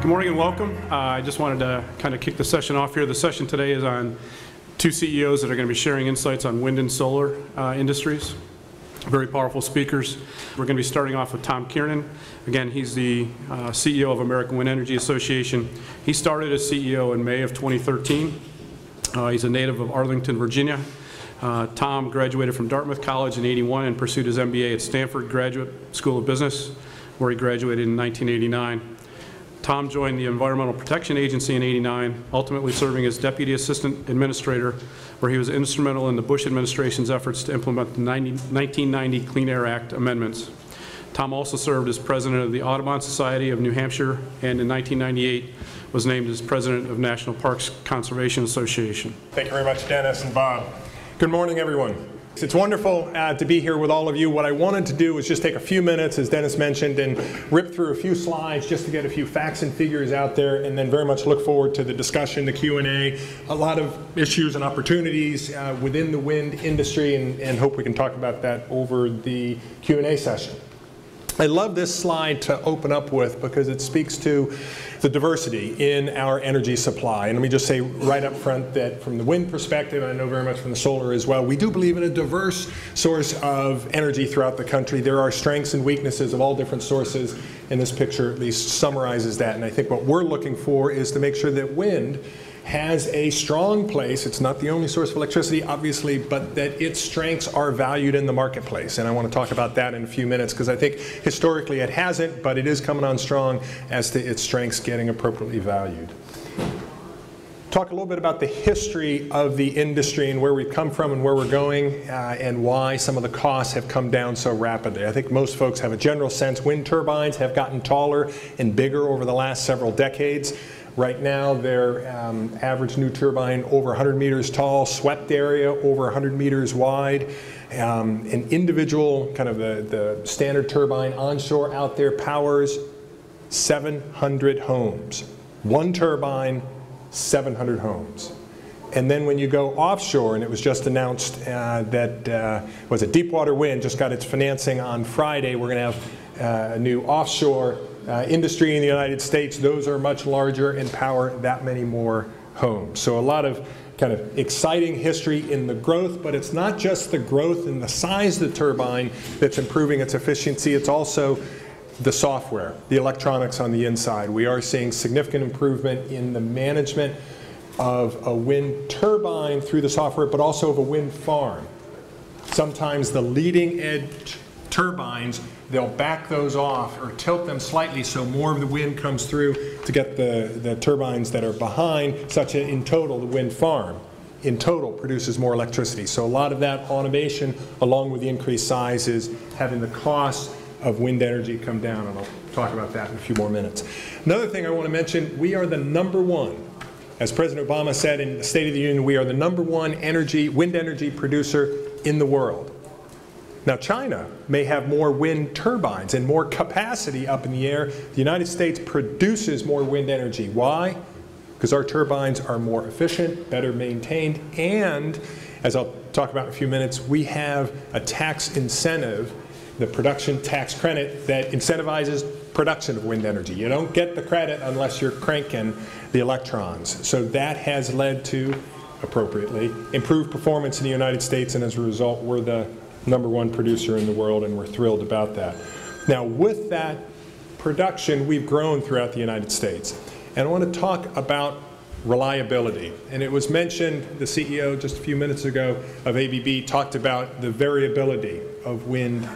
Good morning and welcome. I just wanted to kind of kick the session off here. The session today is on two CEOs that are going to be sharing insights on wind and solar industries. Very powerful speakers. We're going to be starting off with Tom Kiernan. Again, he's the CEO of American Wind Energy Association. He started as CEO in May of 2013. He's a native of Arlington, Virginia. Tom graduated from Dartmouth College in '81 and pursued his MBA at Stanford Graduate School of Business, where he graduated in 1989. Tom joined the Environmental Protection Agency in '89, ultimately serving as Deputy Assistant Administrator, where he was instrumental in the Bush administration's efforts to implement the 1990 Clean Air Act amendments. Tom also served as President of the Audubon Society of New Hampshire, and in 1998 was named as President of National Parks Conservation Association. Thank you very much, Dennis and Bob. Good morning, everyone. It's wonderful to be here with all of you. What I wanted to do was just take a few minutes, as Dennis mentioned, and rip through a few slides just to get a few facts and figures out there, and then very much look forward to the discussion, the Q&A, a lot of issues and opportunities within the wind industry, and hope we can talk about that over the Q&A session. I love this slide to open up with because it speaks to the diversity in our energy supply. And let me just say right up front that from the wind perspective, and I know very much from the solar as well, we do believe in a diverse source of energy throughout the country. There are strengths and weaknesses of all different sources, and this picture at least summarizes that. And I think what we're looking for is to make sure that wind has a strong place. It's not the only source of electricity, obviously, but that its strengths are valued in the marketplace. And I want to talk about that in a few minutes because I think historically it hasn't, but it is coming on strong as to its strengths getting appropriately valued. Talk a little bit about the history of the industry and where we've come from and where we're going and why some of the costs have come down so rapidly. I think most folks have a general sense wind turbines have gotten taller and bigger over the last several decades. Right now, their average new turbine over 100 meters tall, swept area over 100 meters wide. An individual, kind of the standard turbine onshore out there powers 700 homes. One turbine, 700 homes. And then when you go offshore, and it was just announced that was a Deepwater Wind just got its financing on Friday. We're going to have a new offshore industry in the United States. Those are much larger and power that many more homes. So a lot of kind of exciting history in the growth, but it's not just the growth and the size of the turbine that's improving its efficiency, it's also the software, the electronics on the inside. We are seeing significant improvement in the management of a wind turbine through the software, but also of a wind farm. Sometimes the leading edge turbines, they'll back those off or tilt them slightly so more of the wind comes through to get the turbines that are behind, such that in total the wind farm in total produces more electricity. So a lot of that automation along with the increased size is having the cost of wind energy come down, and I'll talk about that in a few more minutes. Another thing I want to mention, we are the #1, as President Obama said in the State of the Union, we are the #1 wind energy producer in the world. Now, China may have more wind turbines and more capacity up in the air. The United States produces more wind energy. Why? Because our turbines are more efficient, better maintained, and, as I'll talk about in a few minutes, we have a tax incentive, the production tax credit, that incentivizes production of wind energy. You don't get the credit unless you're cranking the electrons. So that has led to, appropriately, improved performance in the United States, and as a result, we're the #1 producer in the world, and we're thrilled about that. Now, with that production, we've grown throughout the United States. And I want to talk about reliability. And it was mentioned, the CEO just a few minutes ago of ABB talked about the variability of wind.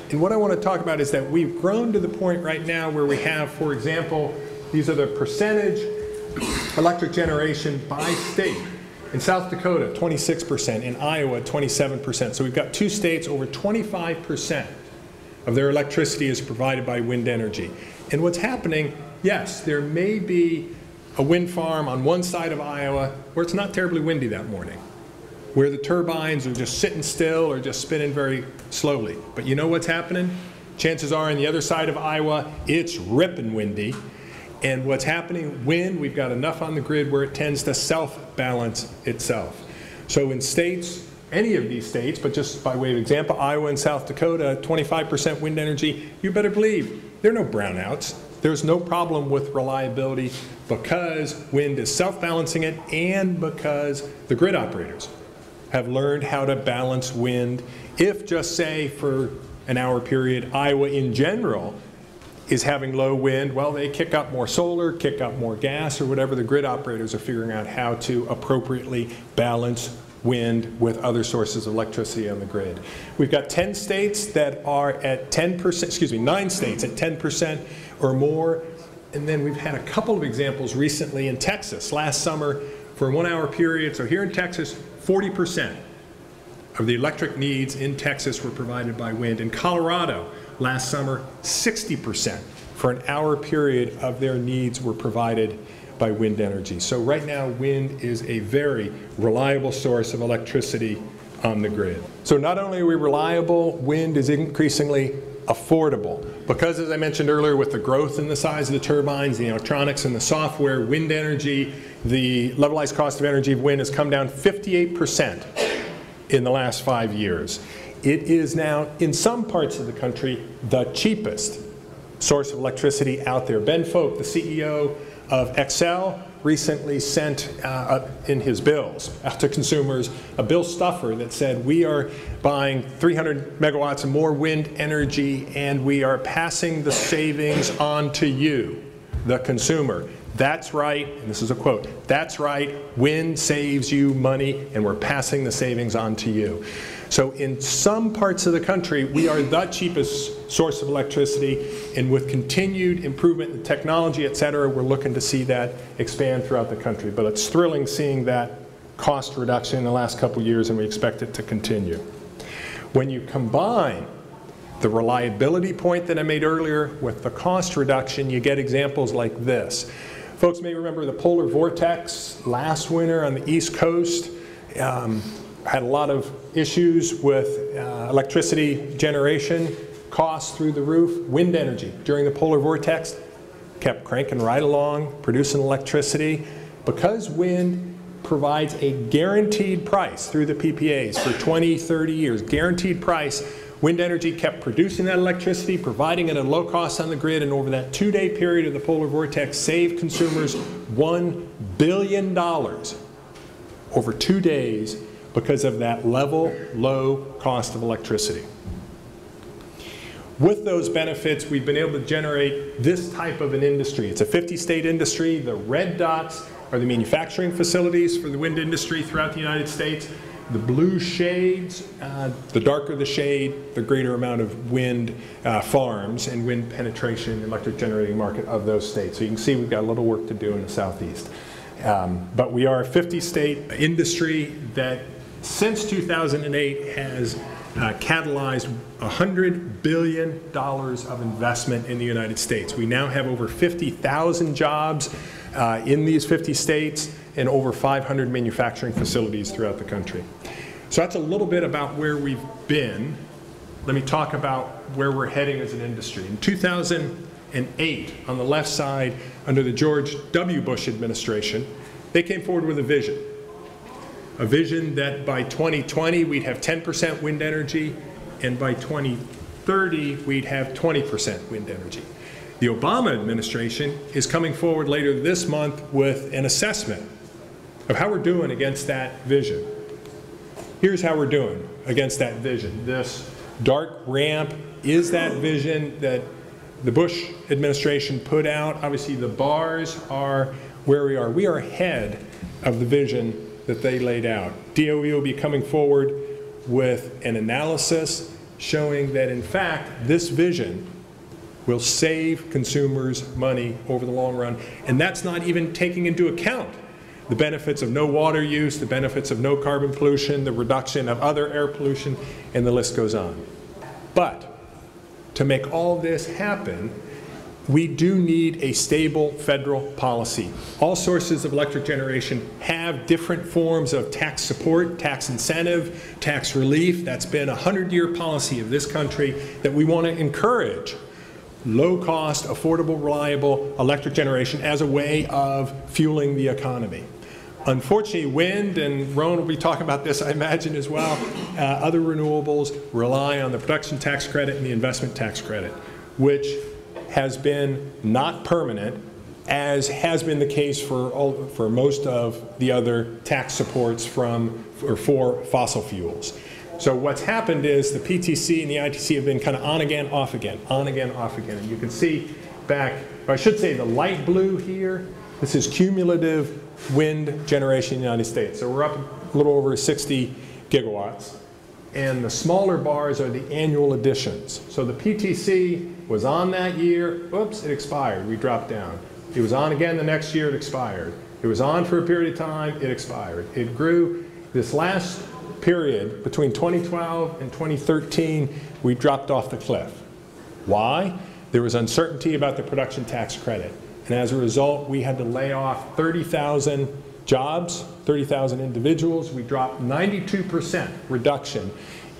And what I want to talk about is that we've grown to the point right now where we have, for example, these are the percentage electric generation by state. In South Dakota, 26%. In Iowa, 27%. So we've got two states, over 25% of their electricity is provided by wind energy. And what's happening, yes, there may be a wind farm on one side of Iowa where it's not terribly windy that morning, where the turbines are just sitting still or just spinning very slowly. But you know what's happening? Chances are on the other side of Iowa, it's ripping windy. And what's happening, wind, we've got enough on the grid where it tends to self-balance itself. So in states, any of these states, but just by way of example, Iowa and South Dakota, 25% wind energy, you better believe there are no brownouts. There's no problem with reliability because wind is self-balancing it and because the grid operators have learned how to balance wind. If just say for an hour period, Iowa in general is having low wind, well, they kick up more solar, kick up more gas, or whatever. The grid operators are figuring out how to appropriately balance wind with other sources of electricity on the grid. We've got 10 states that are at 10%, excuse me, 9 states at 10% or more. And then we've had a couple of examples recently in Texas. Last summer, for a 1 hour period, so here in Texas, 40% of the electric needs in Texas were provided by wind. In Colorado, last summer, 60% for an hour period of their needs were provided by wind energy. So right now, wind is a very reliable source of electricity on the grid. So not only are we reliable, wind is increasingly affordable. Because, as I mentioned earlier, with the growth in the size of the turbines, the electronics and the software, wind energy, the levelized cost of energy of wind has come down 58% in the last 5 years. It is now, in some parts of the country, the cheapest source of electricity out there. Ben Folk, the CEO of Xcel, recently sent in his bills out to consumers a bill stuffer that said we are buying 300 megawatts and more wind energy and we are passing the savings on to you, the consumer. That's right, and this is a quote, that's right, wind saves you money and we're passing the savings on to you. So in some parts of the country, we are the cheapest source of electricity, and with continued improvement in technology, et cetera, we're looking to see that expand throughout the country. But it's thrilling seeing that cost reduction in the last couple of years, and we expect it to continue. When you combine the reliability point that I made earlier with the cost reduction, you get examples like this. Folks may remember the polar vortex last winter on the East Coast. Had a lot of issues with electricity generation, costs through the roof. Wind energy during the polar vortex kept cranking right along, producing electricity. Because wind provides a guaranteed price through the PPAs for 20, 30 years, guaranteed price, wind energy kept producing that electricity, providing it at a low cost on the grid, and over that 2-day period of the polar vortex saved consumers $1 billion over 2 days because of that level, low cost of electricity. With those benefits, we've been able to generate this type of an industry. It's a 50-state industry. The red dots are the manufacturing facilities for the wind industry throughout the United States. The blue shades, the darker the shade, the greater amount of wind farms and wind penetration in the electric generating market of those states. So you can see we've got a little work to do in the Southeast. But we are a 50-state industry that since 2008 has catalyzed $100 billion of investment in the United States. We now have over 50,000 jobs in these 50 states and over 500 manufacturing facilities throughout the country. So that's a little bit about where we've been. Let me talk about where we're heading as an industry. In 2008, on the left side, under the George W. Bush administration, they came forward with a vision. A vision that by 2020 we'd have 10% wind energy, and by 2030 we'd have 20% wind energy. The Obama administration is coming forward later this month with an assessment of how we're doing against that vision. Here's how we're doing against that vision. This dark ramp is that vision that the Bush administration put out. Obviously the bars are where we are. We are ahead of the vision that they laid out. DOE will be coming forward with an analysis showing that in fact this vision will save consumers money over the long run, and that's not even taking into account the benefits of no water use, the benefits of no carbon pollution, the reduction of other air pollution, and the list goes on. But to make all this happen, we do need a stable federal policy. All sources of electric generation have different forms of tax support, tax incentive, tax relief. That's been a 100-year policy of this country that we want to encourage low-cost, affordable, reliable electric generation as a way of fueling the economy. Unfortunately, wind, and Rowan will be talking about this, I imagine, as well, other renewables rely on the production tax credit and the investment tax credit, which has been not permanent, as has been the case for most of the other tax supports for fossil fuels. So what's happened is the PTC and the ITC have been kind of on again, off again, on again, off again. And you can see back, or I should say the light blue here, this is cumulative wind generation in the United States. So we're up a little over 60 gigawatts. And the smaller bars are the annual additions. So the PTC was on that year, oops, it expired, we dropped down. It was on again the next year, it expired. It was on for a period of time, it expired. It grew. This last period, between 2012 and 2013, we dropped off the cliff. Why? There was uncertainty about the production tax credit. And as a result, we had to lay off 30,000 jobs, 30,000 individuals. We dropped 92% reduction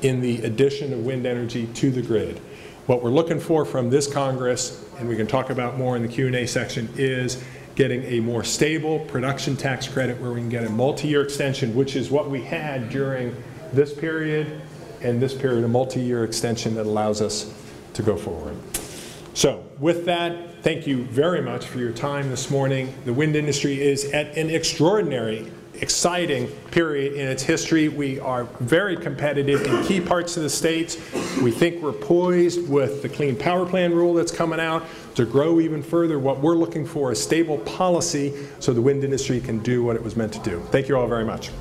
in the addition of wind energy to the grid. What we're looking for from this Congress, and we can talk about more in the Q&A section, is getting a more stable production tax credit where we can get a multi-year extension, which is what we had during this period and this period, a multi-year extension that allows us to go forward. So with that, thank you very much for your time this morning. The wind industry is at an extraordinary, exciting period in its history. We are very competitive in key parts of the states. We think we're poised with the Clean Power Plan rule that's coming out to grow even further. What we're looking for is stable policy so the wind industry can do what it was meant to do. Thank you all very much.